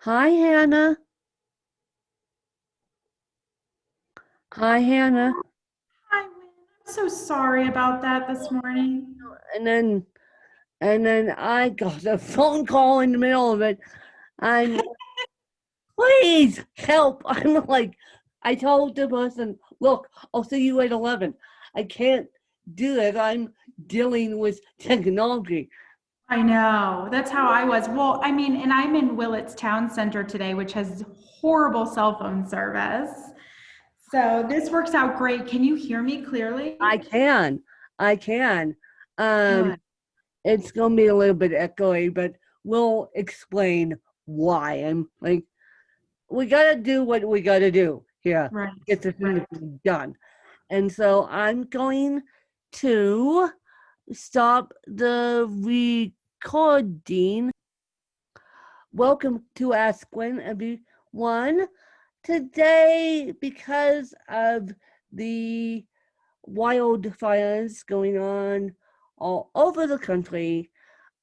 Hi, Hannah. Hi, Hannah. Hi, Wynn. I'm so sorry about that this morning. And then, and then I got a phone call in the middle of it. I'm, please help. I'm like, I told the person, look, I'll see you at 11. I can't do it. I'm dealing with technology. I know. That's how I was. Well, I mean, and I'm in Willits Town Center today, which has horrible cell phone service. So this works out great. Can you hear me I clearly? can. I can. Um, Good. it's going to be a little bit echoey, but we'll explain why. I'm like, we got to do what we got to do here. Right, Get the right. thing done. And so I'm going to stop the recording. Welcome to Ask Gwen, everyone. Today, because of the wildfires going on all over the country,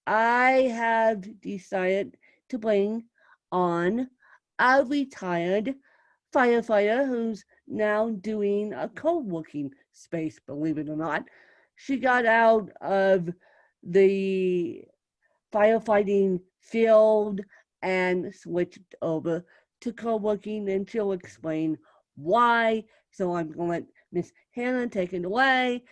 I have decided to bring on a retired firefighter who's now doing a co-working space, believe it or not. She got out of the firefighting field and switched over to co-working, and she'll explain why. So I'm going to let Miss Hannah take it away.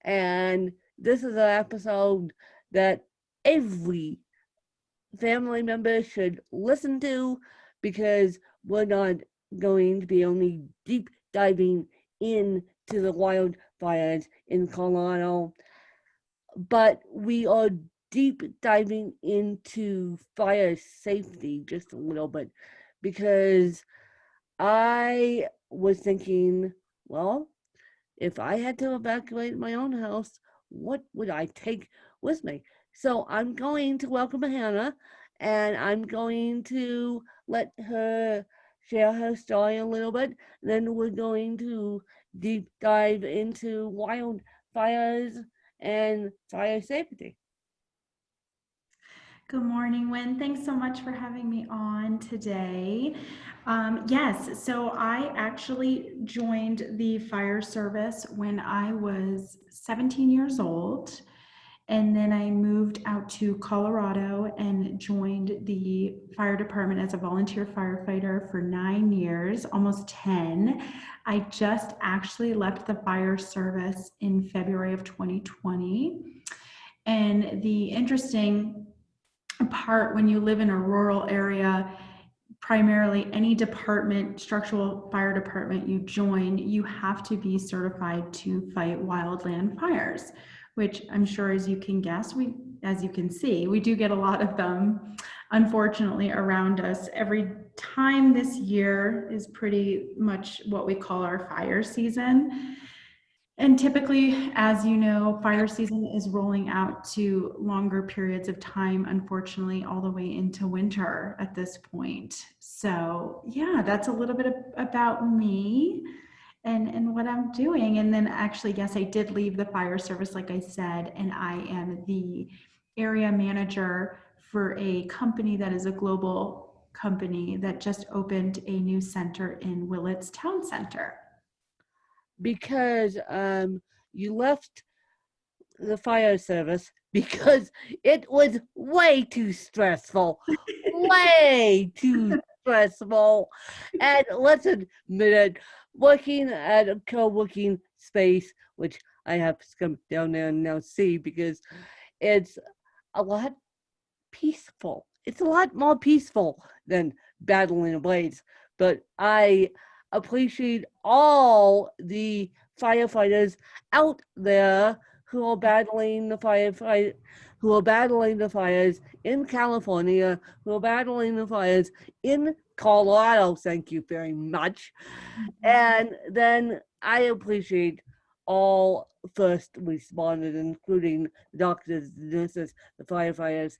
And this is an episode that every family member should listen to, because we're not going to be only deep diving into the wildfires in Colorado, but we are deep diving into fire safety just a little bit, because I was thinking, well, if I had to evacuate my own house, what would I take with me? So I'm going to welcome Hannah, and I'm going to let her share her story a little bit. Then we're going to deep dive into wildfires and fire safety. Good morning, Wynn. Thanks so much for having me on today. Yes, so I actually joined the fire service when I was 17 years old. And then I moved out to Colorado and joined the fire department as a volunteer firefighter for 9 years, almost 10. I just actually left the fire service in February of 2020. And the interesting part when you live in a rural area, primarily any department, structural fire department you join, you have to be certified to fight wildland fires, which I'm sure, as you can guess, as you can see, we do get a lot of them, unfortunately, around us. Every time this year is pretty much what we call our fire season. And typically, as you know, fire season is rolling out to longer periods of time, unfortunately, all the way into winter at this point. So, yeah, that's a little bit about me and what I'm doing. And then, actually, yes, I did leave the fire service, like I said, and I am the area manager for a company that is a global company that just opened a new center in Willits Town Center. Because you left the fire service because it was way too stressful. Way too stressful. And let's admit it, working at a co working space, which I have to come down there and now see, because it's a lot peaceful. It's a lot more peaceful than battling a blaze. But I appreciate all the firefighters out there who are battling the who are battling the fires in California, who are battling the fires in Colorado. Thank you very much. And then I appreciate all first responders, including the doctors, the nurses, the firefighters,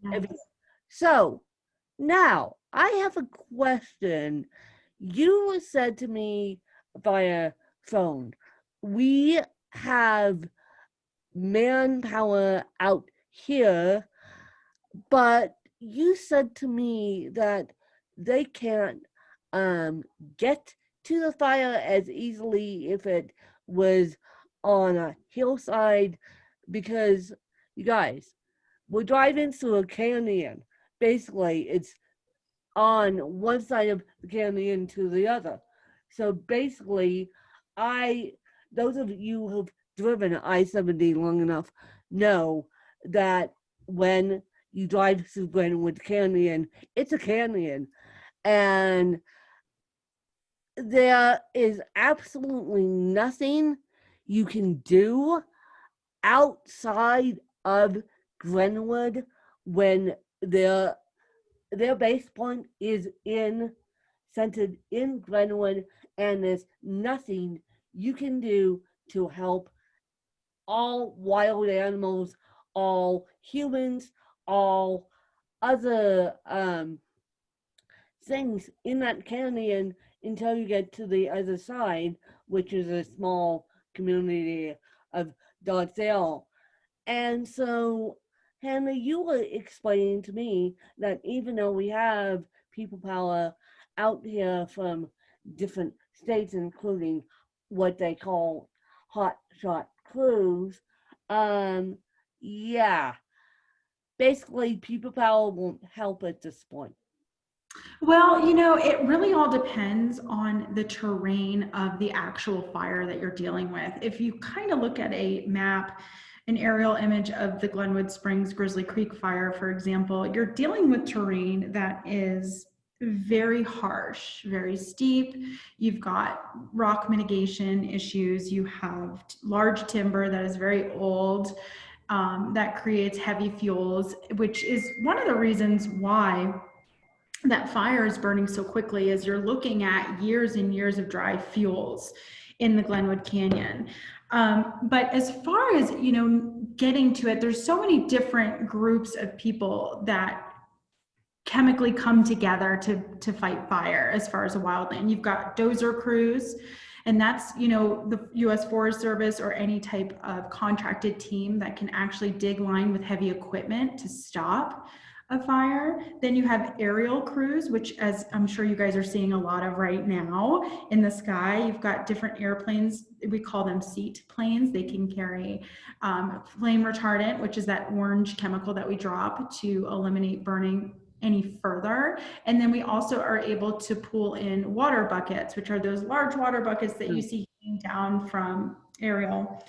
everything. Yes. So now I have a question. You said to me via phone, we have manpower out here, but you said to me that they can't get to the fire as easily if it was on a hillside, because you guys, we're driving through a canyon. Basically, it's on one side of the canyon to the other. So basically, I those of you who've driven I-70 long enough know that when you drive through Glenwood Canyon, it's a canyon, and there is absolutely nothing you can do outside of Glenwood when their base point is centered in Glenwood, and there's nothing you can do to help all wild animals, all humans, all other things in that canyon until you get to the other side, which is a small community of Dodsdale. And so, Hannah, you were explaining to me that even though we have people power out here from different states, including what they call hot shot crews, um, yeah, basically people power won't help at this point. Well, it really all depends on the terrain of the actual fire that you're dealing with. If you kind of look at a map, an aerial image of the Glenwood Springs Grizzly Creek fire, for example, you're dealing with terrain that is very harsh, very steep. You've got rock mitigation issues. You have large timber that is very old, that creates heavy fuels, which is one of the reasons why that fire is burning so quickly, is you're looking at years and years of dry fuels in the Glenwood Canyon. But as far as, getting to it, there's so many different groups of people that chemically come together to fight fire as far as a wildland. You've got dozer crews, and that's, the U.S. Forest Service or any type of contracted team that can actually dig line with heavy equipment to stop a fire. Then you have aerial crews, which, as I'm sure you guys are seeing a lot of right now in the sky, you've got different airplanes. We call them seat planes. They can carry flame retardant, which is that orange chemical that we drop to eliminate burning any further. And then we also are able to pull in water buckets, which are those large water buckets that you see down from aerial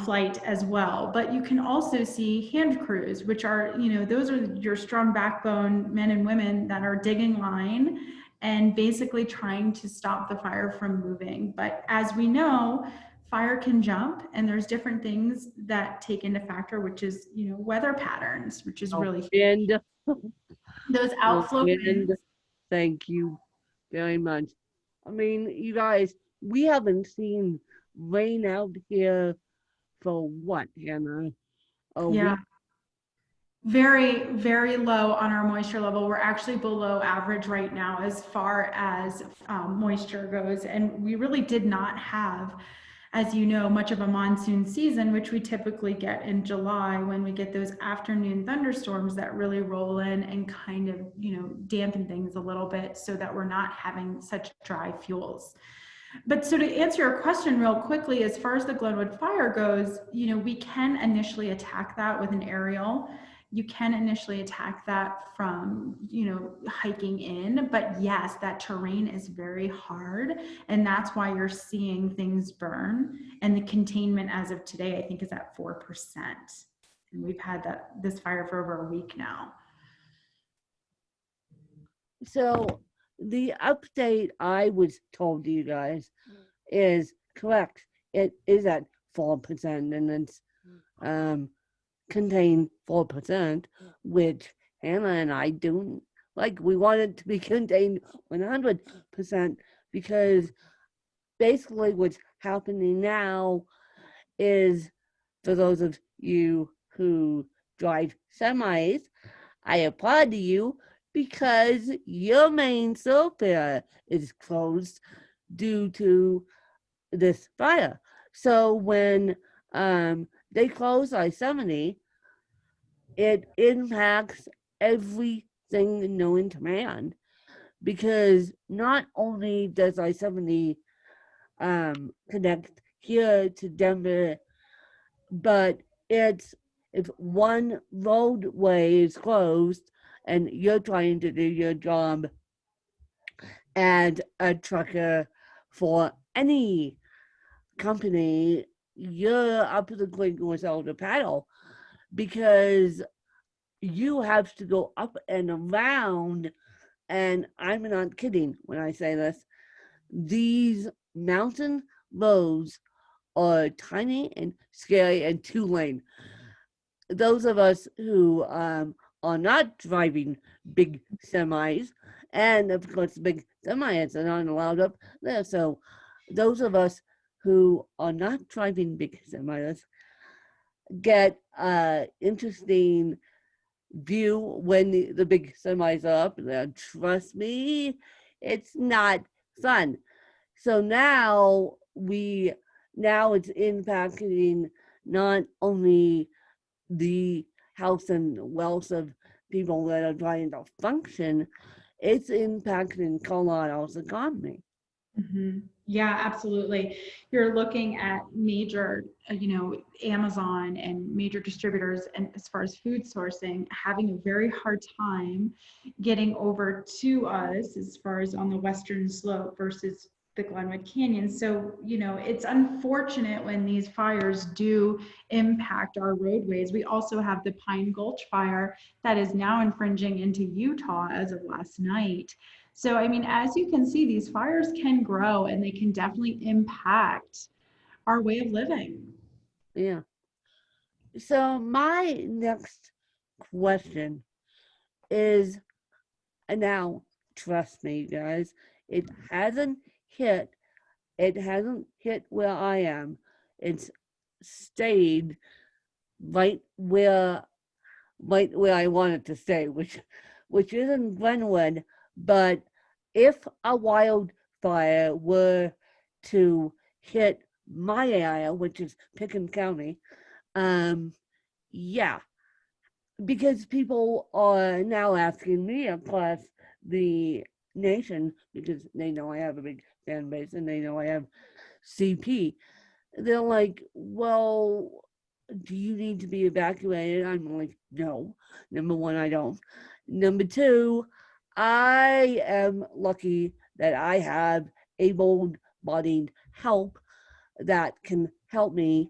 flight as well. But you can also see hand crews, which are, those are your strong backbone men and women that are digging line and basically trying to stop the fire from moving. But as we know, fire can jump, and there's different things that take into factor, which is, weather patterns, which is really and those outflow winds. Thank you very much. I mean, you guys, we haven't seen rain out here for what, Hannah? Yeah. Very, very low on our moisture level. We're actually below average right now as far as moisture goes. And we really did not have, as you know, much of a monsoon season, which we typically get in July when we get those afternoon thunderstorms that really roll in and kind of, dampen things a little bit so that we're not having such dry fuels. But so to answer your question real quickly, as far as the Glenwood fire goes, we can initially attack that with an aerial. You can initially attack that from, hiking in, but yes, that terrain is very hard. And that's why you're seeing things burn. And the containment as of today, I think, is at 4%. And we've had this fire for over a week now. So the update I was told you guys is correct. It is at 4%, and it's contained 4%, which Hannah and I don't like. We want it to be contained 100%, because basically what's happening now is, for those of you who drive semis, I applaud you, because your main thoroughfare is closed due to this fire. So when they close I-70, it impacts everything known to man, because not only does I-70 connect here to Denver, but it's if one roadway is closed and you're trying to do your job as a trucker for any company, you're up to the creek without a paddle, because you have to go up and around. And I'm not kidding when I say this. These mountain roads are tiny and scary and two-lane. Those of us who are not driving big semis, and of course, big semis are not allowed up there. So, those of us who are not driving big semis get interesting view when the big semis are up there. Trust me, it's not fun. So now it's impacting not only the health and wealth of people that are trying to function, it's impacting Colorado's economy. Mhm. Yeah, absolutely. You're looking at major, Amazon and major distributors, and as far as food sourcing, having a very hard time getting over to us as far as on the western slope versus the Glenwood Canyon. So, it's unfortunate when these fires do impact our roadways. We also have the Pine Gulch fire that is now infringing into Utah as of last night. So, I mean, as you can see, these fires can grow and they can definitely impact our way of living. Yeah. So my next question is, and now trust me, guys, it hasn't hit. It hasn't hit where I am. It's stayed right where I want it to stay, which isn't Glenwood. But if a wildfire were to hit my area, which is Pickens County, um, yeah, because people are now asking me across the nation, because they know I have a big fan base and they know I have CP. They're like, well, do you need to be evacuated? I'm like, no. Number one, I don't. Number two, I am lucky that I have able bodied help that can help me.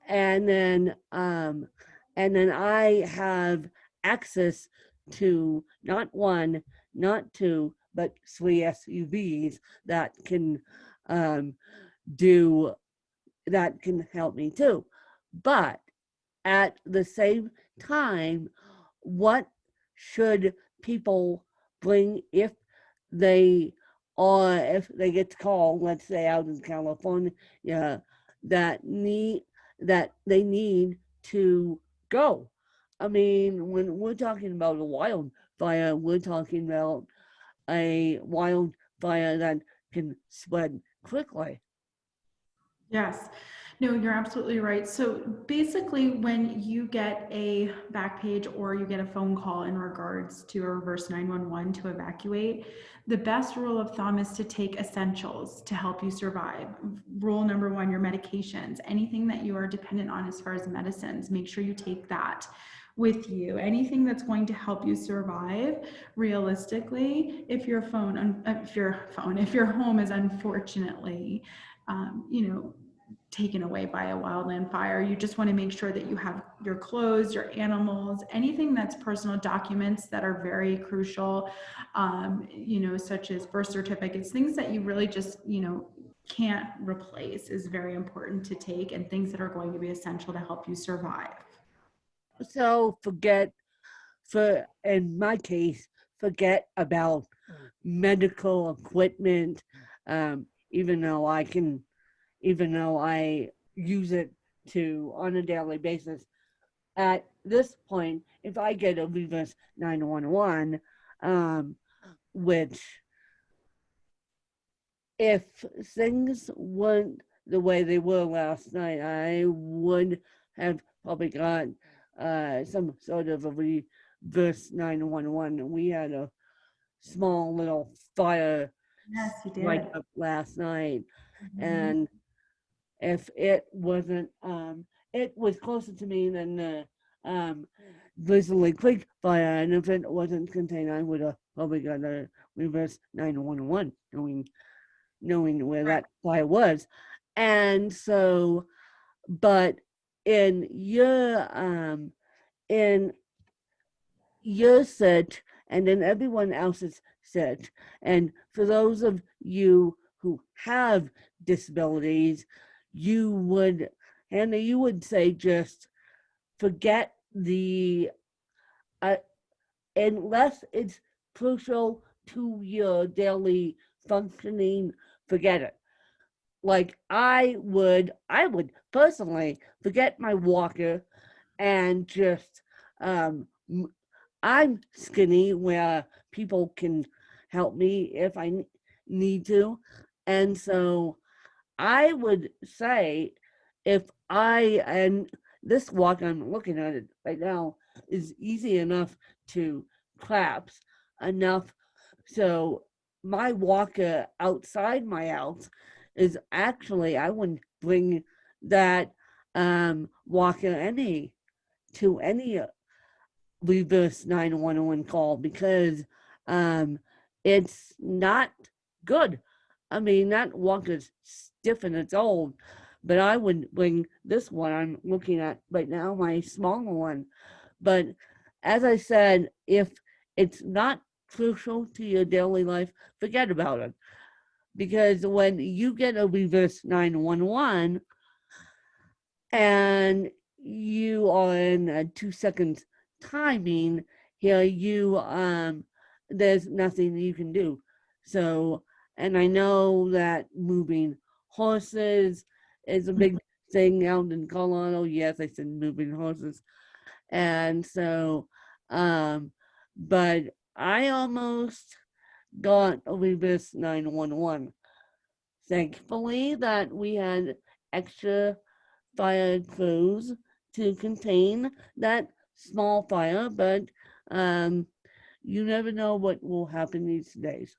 And then I have access to not one, not two, but three SUVs that can um, do that can help me too. But at the same time, what should people bring they if they get called, let's say out in California, that need that they need to go? I mean, when we're talking about a wildfire, we're talking about a wildfire that can spread quickly. Yes. No, you're absolutely right. So basically, when you get a back page or you get a phone call in regards to a reverse 911 to evacuate, the best rule of thumb is to take essentials to help you survive. Rule number one, your medications, anything that you are dependent on as far as medicines, make sure you take that with you. Anything that's going to help you survive realistically, if your home is unfortunately taken away by a wildland fire. You just want to make sure that you have your clothes, your animals, anything that's personal documents that are very crucial, such as birth certificates, things that you really just, can't replace is very important to take, and things that are going to be essential to help you survive. So in my case, forget about medical equipment, even though I use it on a daily basis. At this point, if I get a reverse 911, um, which if things weren't the way they were last night, I would have probably got some sort of a reverse 911. We had a small little fire Yes, you right did. up last night, Mhm. and if it wasn't, it was closer to me than the Grizzly Creek fire, and if it wasn't contained, I would have probably got a reverse 911, knowing where that fire was. And so, but in your in your search and in everyone else's search, and for those of you who have disabilities, you would, Hannah, you would say just forget the uh, unless it's crucial to your daily functioning, forget it. Like I would personally forget my walker and just um I'm skinny where people can help me if I need to. And so I would say if and this walk, I'm looking at it right now, is easy enough to collapse enough. So my walker outside my house is actually, I wouldn't bring that walker any reverse 911 call because um, it's not good. I mean, that walker's stiff and it's old, but I would bring this one I'm looking at right now, my smaller one. But as I said, if it's not crucial to your daily life, forget about it. Because when you get a reverse 911, and you are in a 2 seconds timing here, there's nothing you can do. So, and I know that moving horses is a big thing out in Colorado. Yes, I said moving horses. And so, um but I almost got a reverse 911. Thankfully that we had extra fire crews to contain that small fire, but um, you never know what will happen these days.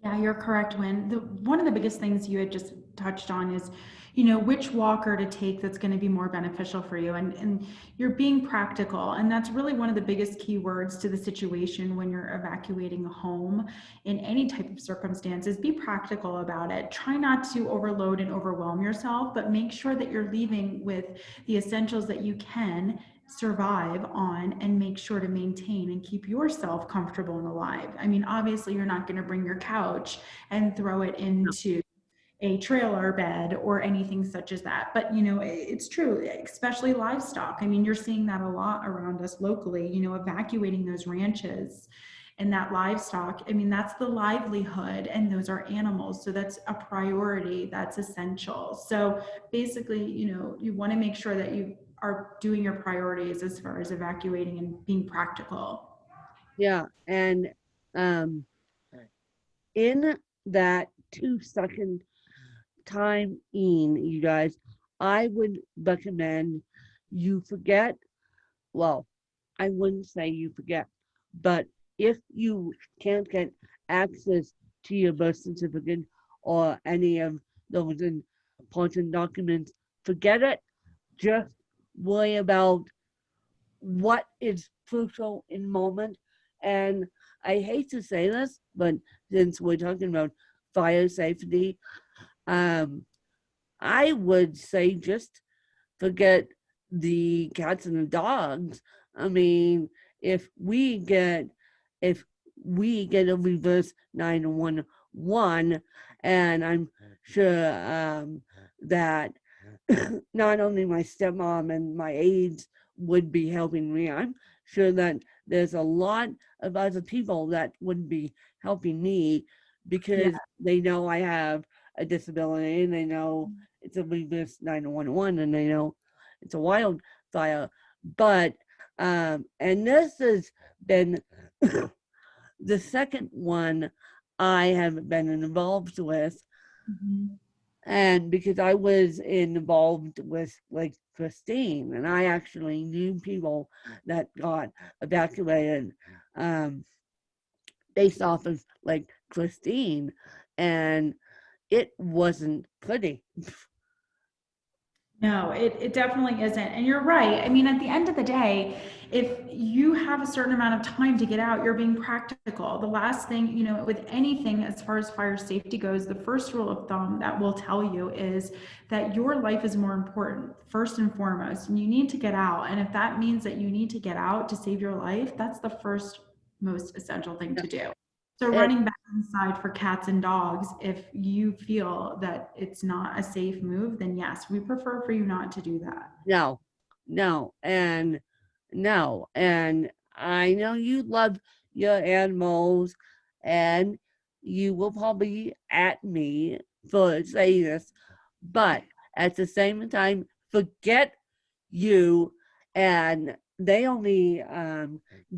Yeah, you're correct, Win. One of the biggest things you had just touched on is, which walker to take that's going to be more beneficial for you. And you're being practical. And that's really one of the biggest key words to the situation when you're evacuating a home in any type of circumstances. Be practical about it. Try not to overload and overwhelm yourself, but make sure that you're leaving with the essentials that you can survive on and make sure to maintain and keep yourself comfortable and alive. I mean, obviously, you're not going to bring your couch and throw it into a trailer bed or anything such as that. But, it's true, especially livestock. I mean, you're seeing that a lot around us locally, evacuating those ranches and that livestock. I mean, that's the livelihood and those are animals. So that's a priority, that's essential. So basically, you want to make sure that you are doing your priorities as far as evacuating and being practical. Yeah, and um, in that 2 second time in, you guys, I would recommend you forget. Well, I wouldn't say you forget, but if you can't get access to your birth certificate or any of those important documents, forget it. Just worry about what is crucial in the moment. And I hate to say this, but since we're talking about fire safety, um, I would say just forget the cats and the dogs. I mean, if we get if we get a reverse 911, and I'm sure that not only my stepmom and my aides would be helping me, I'm sure that there's a lot of other people that would be helping me Yeah. because they know I have a disability and they know it's a reverse 911 and they know it's a wildfire. But and this has been the second one I have been involved with. Mhm. And because I was involved with like Christine, and I actually knew people that got evacuated um, based off of like Christine, and it wasn't pretty. No, it definitely isn't. And you're right. I mean, at the end of the day, if you have a certain amount of time to get out, you're being practical. The last thing, with anything as far as fire safety goes, the first rule of thumb that will tell you is that your life is more important, first and foremost, and you need to get out. And if that means that you need to get out to save your life, that's the first most essential thing to do. So It, running back inside for cats and dogs, if you feel that it's not a safe move, then yes, we prefer for you not to do that. no, no, and no, and I know you love your animals, and you will probably at me for saying this, but at the same time, forget you, and they only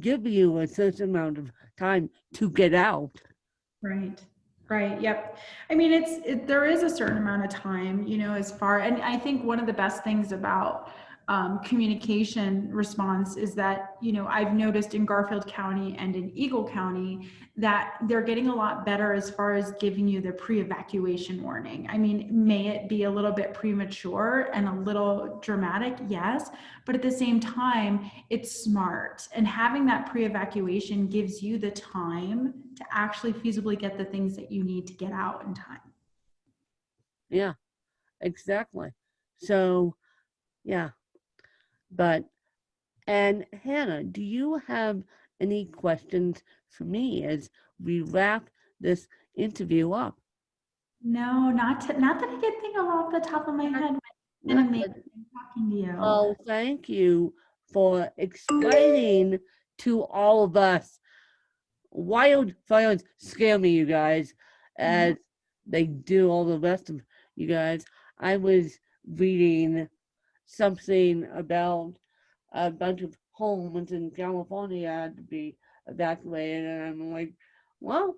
give you a certain amount of time to get out. Right. Right. Yep. I mean, there is a certain amount of time, as far, and I think one of the best things about communication response is that, I've noticed in Garfield County and in Eagle County that they're getting a lot better as far as giving you the pre-evacuation warning. I mean, may it be a little bit premature and a little dramatic? Yes. But at the same time, it's smart. And having that pre-evacuation gives you the time to actually feasibly get the things that you need to get out in time. Yeah, exactly. So, yeah, but, and Hannah, do you have any questions for me as we wrap this interview up? No, not that I can think of off the top of my Not, head. It's been not amazing good. talking to you. Oh, thank you for explaining to all of us. Wildfires scare me, you guys, as Mhm. they do all the rest of you guys. I was reading something about a bunch of homes in California had to be evacuated, and I'm like, well,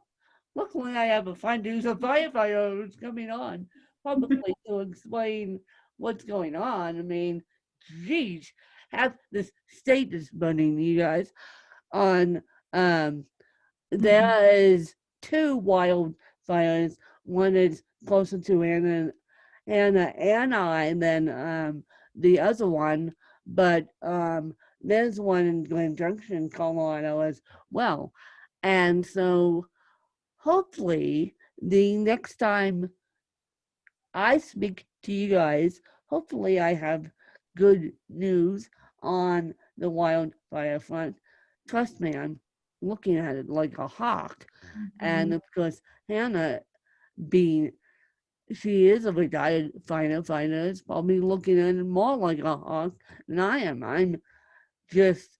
luckily I have a friend who's a firefighter who's coming on, probably to explain what's going on. I mean, geez, half this state is burning, you guys. On Mhm. there is two wildfires. One is closer to Anna, and then the other one, but there's one in Glen Junction, Colorado as well. And so hopefully the next time I speak to you guys, hopefully I have good news on the wildfire front. Trust me, I'm looking at it like a hawk. And Mhm. of course, Hannah, being she is a retired firefighter, is probably looking at it more like a hawk than I am. I'm just,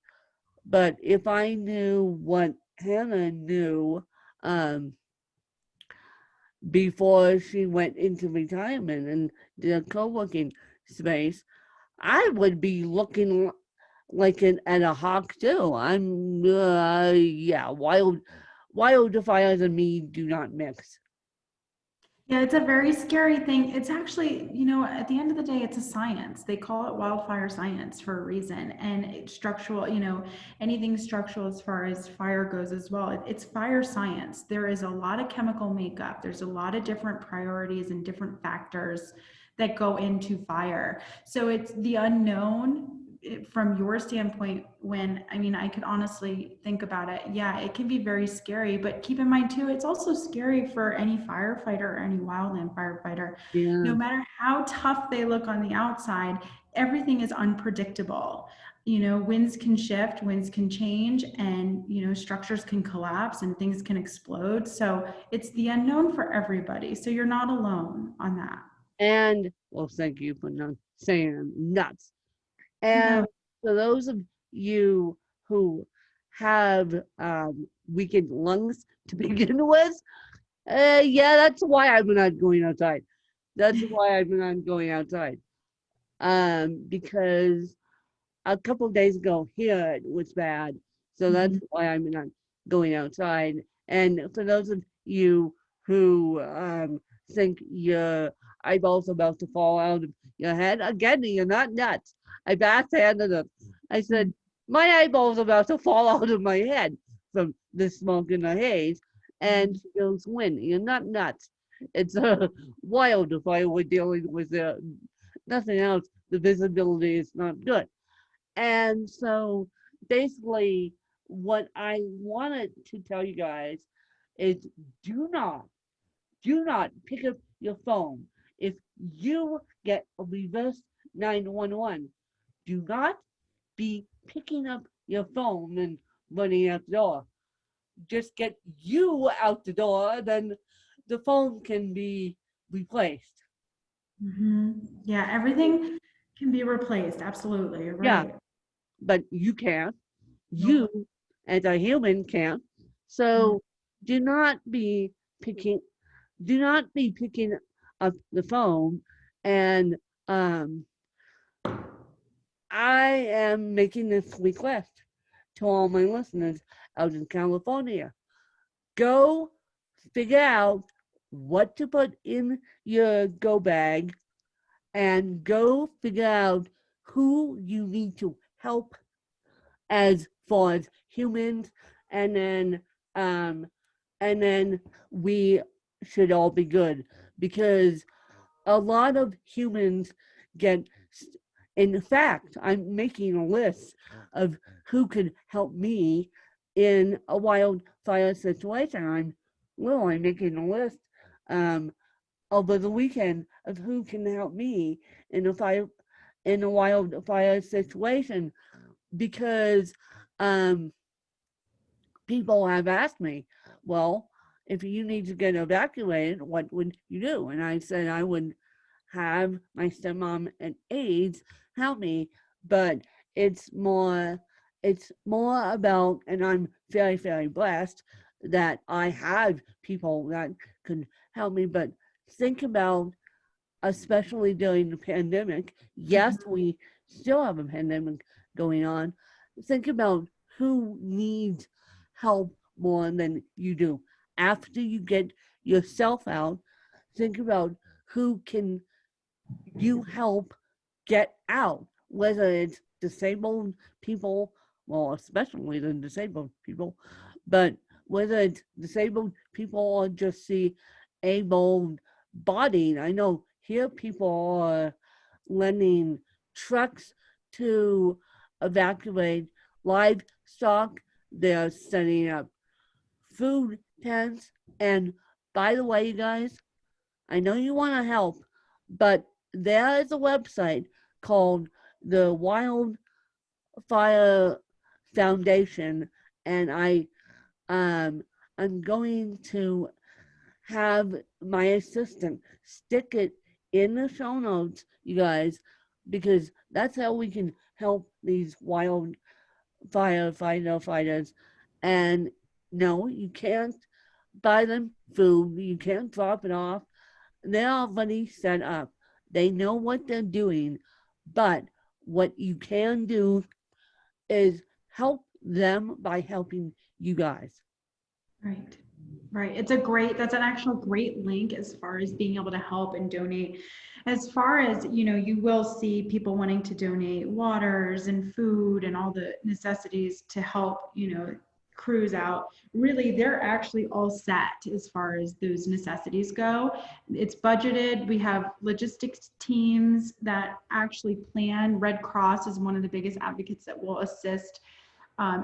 but if I knew what Hannah knew um, before she went into retirement and the co-working space, I would be looking like at a hawk too. I'm, yeah, wildfires and me do not mix. Yeah, it's a very scary thing. It's actually, at the end of the day, it's a science. They call it wildfire science for a reason. And it's structural, anything structural as far as fire goes as well. It's fire science. There is a lot of chemical makeup, there's a lot of different priorities and different factors that go into fire. So it's the unknown. From your standpoint, when I mean, I could honestly think about it, yeah, it can be very scary, but keep in mind too, it's also scary for any firefighter or any wildland firefighter. No Yeah. matter how tough they look on the outside, everything is unpredictable. Winds can shift, winds can change, and structures can collapse and things can explode. So it's the unknown for everybody, so you're not alone on that. And well, thank you for not saying I'm nuts. And No. for those of you who have weakened lungs to begin with, yeah, that's why I'm not going outside. That's why I'm not going outside. Because a couple of days ago here it was bad, so that's Mhm. why I'm not going outside. And for those of you who think you're eyeballs about to fall out of your head. Again, you're not nuts. I backhanded him. I said, my eyeball's about to fall out of my head from the smoke and the haze. And she goes, Win, you're not nuts. It's a wildfire we're dealing with. Nothing else. The visibility is not good. And so basically, what I wanted to tell you guys is do not, do not pick up your phone. If you get a reverse 911, do not be picking up your phone and running out the door. Just get you out the door, then the phone can be replaced. Yeah, everything can be replaced. Absolutely. You're Yeah, right. but you can't. Nope. You, as a human, can't. So do not be picking. Do not be picking up the phone. And I am making this request to all my listeners out in California. Go figure out what to put in your go bag and go figure out who you need to help as far as humans, and then um and then we should all be good, because a lot of humans get, in fact, I'm making a list of who could help me in a wildfire situation. I'm making a list um over the weekend of who can help me in a wildfire situation, because um people have asked me, well, if you need to get evacuated, what would you do? And I said I would have my stepmom and aides help me, but it's more it's more about, and I'm very, very blessed that I have people that can help me, but think about, especially during the pandemic. Yes, we still have a pandemic going on. Think about who needs help more than you do. After you get yourself out, think about who can you help get out, whether it's disabled people, well, especially the disabled people, but whether it's disabled people or just the able bodied. I know here people are lending trucks to evacuate livestock. They're setting up food tents. And by the way, you guys, I know you want to help, but there is a website called the Wildfire Foundation, and I'm going to have my assistant stick it in the show notes, you guys, because that's how we can help these firefighters. And no, you can't buy them food, you can't drop it off. They're already set up. They know what they're doing, but what you can do is help them by helping you guys. Right. Right. That's an actual great link as far as being able to help and donate. As far as, you will see people wanting to donate waters and food and all the necessities to help, crews out. Really, they're actually all set as far as those necessities go. It's budgeted. We have logistics teams that actually plan. Red Cross is one of the biggest advocates that will assist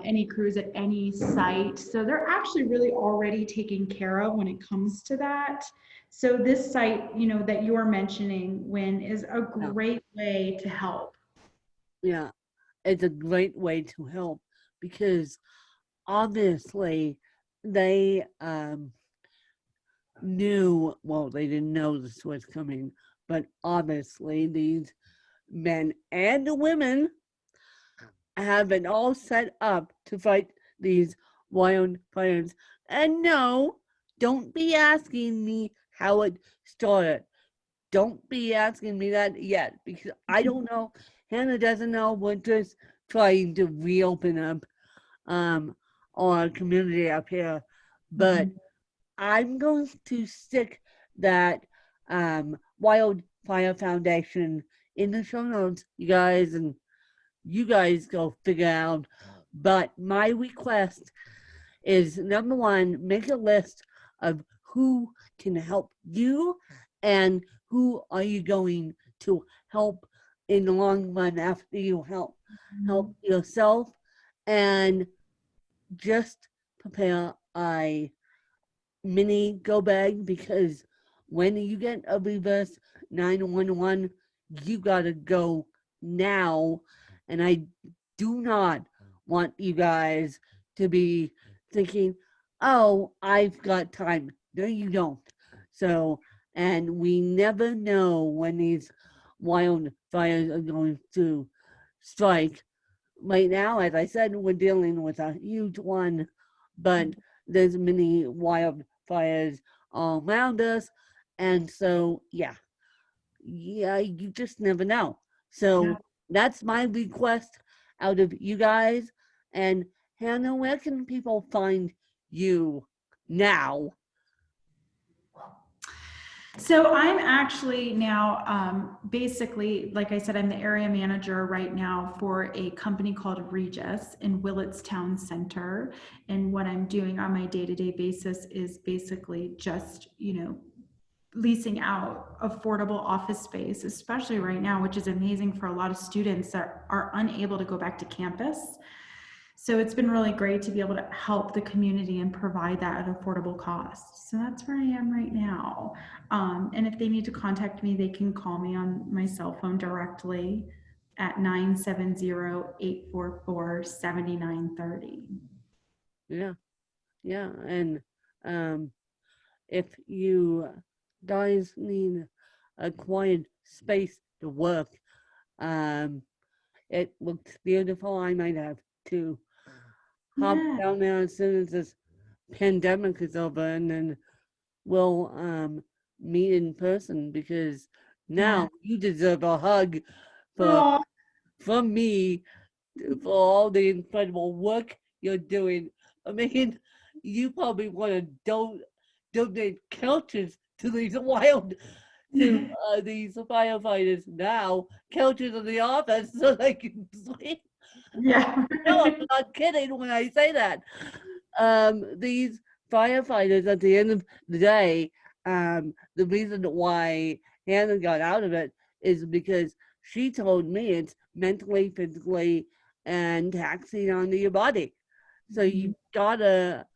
any crews at any site. So they're actually really already taken care of when it comes to that. So this site, that you're mentioning, Win, is a Yeah, great way to help. yeah, it's a great way to help, because obviously they knew, well, they didn't know this was coming, but obviously these men and women have it all set up to fight these wildfires. And no, don't be asking me how it started. Don't be asking me that yet, because I don't know. Hannah doesn't know. We're just trying to reopen up um, our community up here. But Mhm. I'm going to stick that Wildfire Foundation in the show notes, you guys, and you guys go figure out. But my request is number one, make a list of who can help you and who are you going to help in the long run after you help yourself, and just prepare a mini go bag, because when you get a reverse 911, you gotta go now. And I do not want you guys to be thinking, oh, I've got time. No, you don't. So, and we never know when these wildfires are going to strike. Right now, as I said, we're dealing with a huge one, but there's many wildfires all around us. And so, yeah, you just never know. So Yeah. that's my request out of you guys. And Hannah, where can people find you now? So I'm actually now basically, like I said, I'm the area manager right now for a company called Regis in Willits Town Center. And what I'm doing on my day-to-day basis is basically just, leasing out affordable office space, especially right now, which is amazing for a lot of students that are unable to go back to campus. So it's been really great to be able to help the community and provide that at affordable cost. So that's where I am right now. And if they need to contact me, they can call me on my cell phone directly at 970-844-7930. Yeah, yeah. And if you guys need a quiet space to work, um, it looks beautiful. I might have to hop Yeah. down there as soon as this pandemic is over, and then we'll meet in person, because Yeah. now you deserve a hug for Oh, from me for all the incredible work you're doing. I mean, you probably want to donate couches to these these firefighters now, couches in the office so they can sleep. yeah. No, I'm not kidding when I say that. These firefighters, at the end of the day, the reason why Hannah got out of it is because she told me it's mentally, physically, and taxing onto your body. So you gotta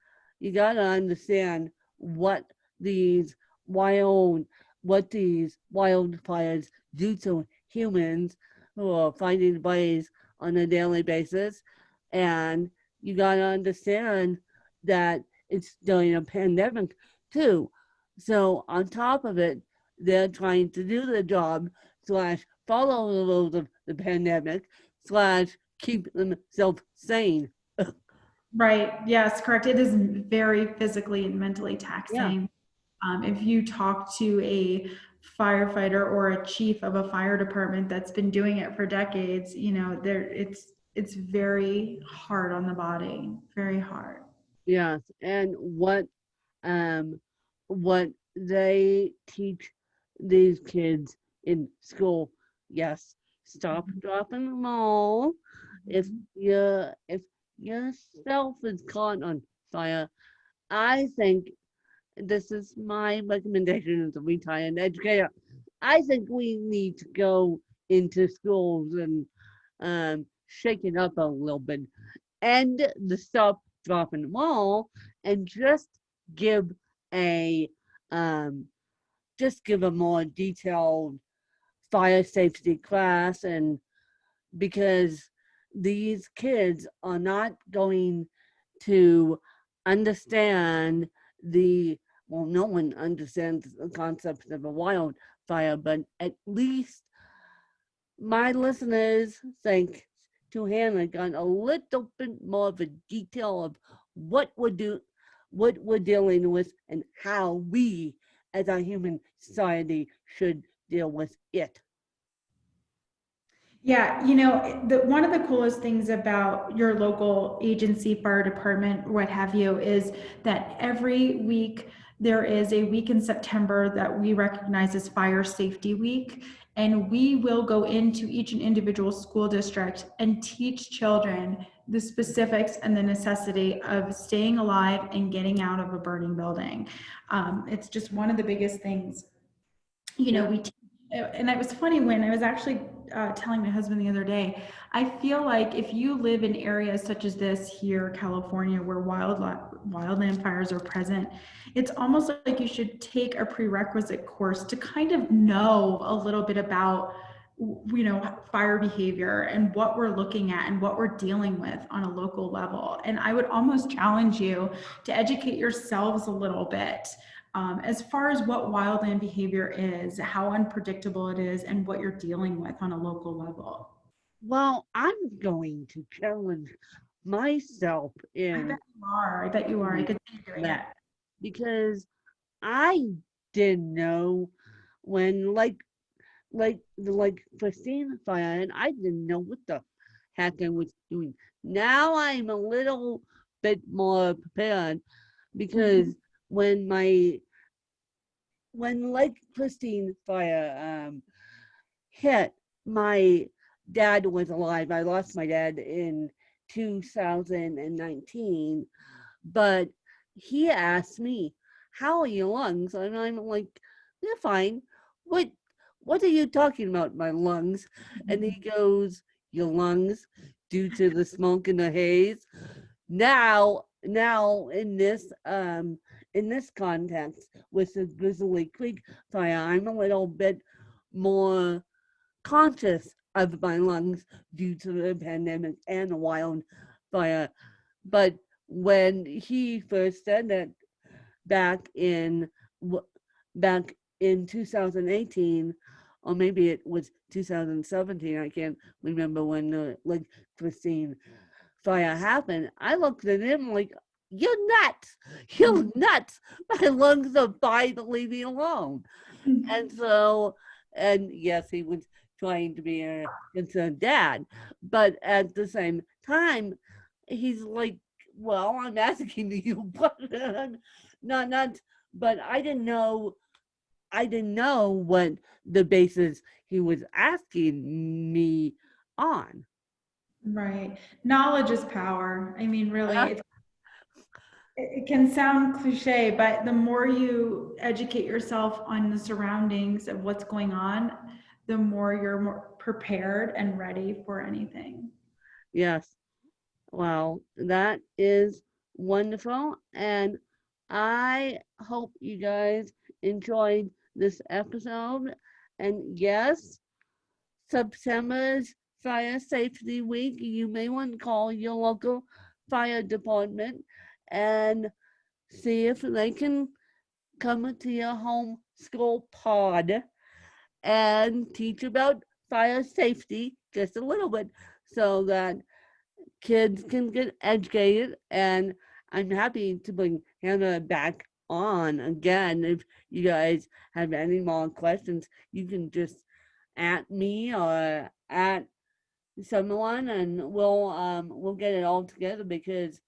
understand what these wild what these wildfires do to humans who are fighting fires on a daily basis, and you gotta understand that it's during a pandemic too. So on top of it, they're trying to do the job slash follow the rules of the pandemic slash keep themselves sane. Right. Yes, correct. It is very physically and mentally Yeah, taxing. If you talk to a firefighter or a chief of a fire department that's been doing it for decades, it's very hard on the body, very hard. yes. And um what they teach these kids in school, yes, stop dropping them all. If Mhm. if yourself is caught on fire, I think this is my recommendation as a retired educator. I think we need to go into schools and shake it up a little bit, and the stop, drop, and roll, and give a um, give a more detailed fire safety class, and because these kids are not going to understand the no one understands the concept of a wildfire, but at least my listeners, thanks to Hannah, got a little bit more of a detail of what what we're dealing with, and how we as a human society should deal with it. Yeah, one of the coolest things about your local agency, fire department, what have you, is that every week there is a week in September that we recognize as Fire Safety Week. And we will go into each and individual school district and teach children the specifics and the necessity of staying alive and getting out of a burning building. It's just one of the biggest things, Yeah. and it was funny when I was actually telling my husband the other day, I feel like if you live in areas such as this here, California, where wildland fires are present, it's almost like you should take a prerequisite course to kind of know a little bit about fire behavior and what we're looking at and what we're dealing with on a local level. And I would almost challenge you to educate yourselves a little bit as far as what wildland behavior is, how unpredictable it is, and what you're dealing with on a local level. Well, I'm going to challenge myself I bet in you are. I bet you are. I doing could see you doing it. that because I didn't know when like Christine fire, and I didn't know what the heck I was doing. Now I'm a little bit more prepared because Mhm. when my when like Christine fire hit, my dad was alive. I lost my dad in 2019, but he asked me, "How are your lungs?" And I'm like, "They're fine." What What are you talking about, my lungs? And he goes, "Your lungs, due to the smoke and the haze." Now in this context with the Grizzly Creek fire, I'm a little bit more conscious of my lungs due to the pandemic and the wildfire. But when he first said that back in back in 2018, or maybe it was 2017, I can't remember when the like Christine fire happened, I looked at him like, "You're nuts! You're nuts! My lungs are fine, leave me alone." And so, and yes, he was trying to be a concerned dad, but at the same time, he's like, "Well, I'm asking you, but not, but I didn't know what the basis he was asking me on." Right. Knowledge is power. I mean, really, Uh, it can sound cliche, but the more you educate yourself on the surroundings of what's going on, the more you're more prepared and ready for anything. yes. Well, that is wonderful. And I hope you guys enjoyed this episode. And yes, September's Fire Safety Week. You may want to call your local fire department and see if they can come to your home school pod and teach about fire safety just a little bit so that kids can get educated. And I'm happy to bring Hannah back on again. If you guys have any more questions, you can just at me or at someone, and we'll get it all together because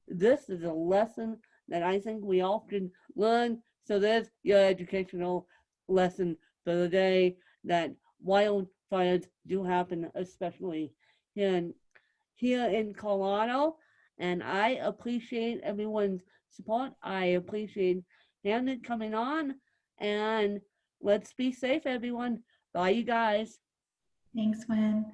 this is a lesson that I think we all can learn. So there's your educational lesson for the day, that wildfires do happen, especially in here in Colorado. And I appreciate everyone's support. I appreciate Hannah coming on. And let's be safe, everyone. Bye, you guys. Thanks, Win.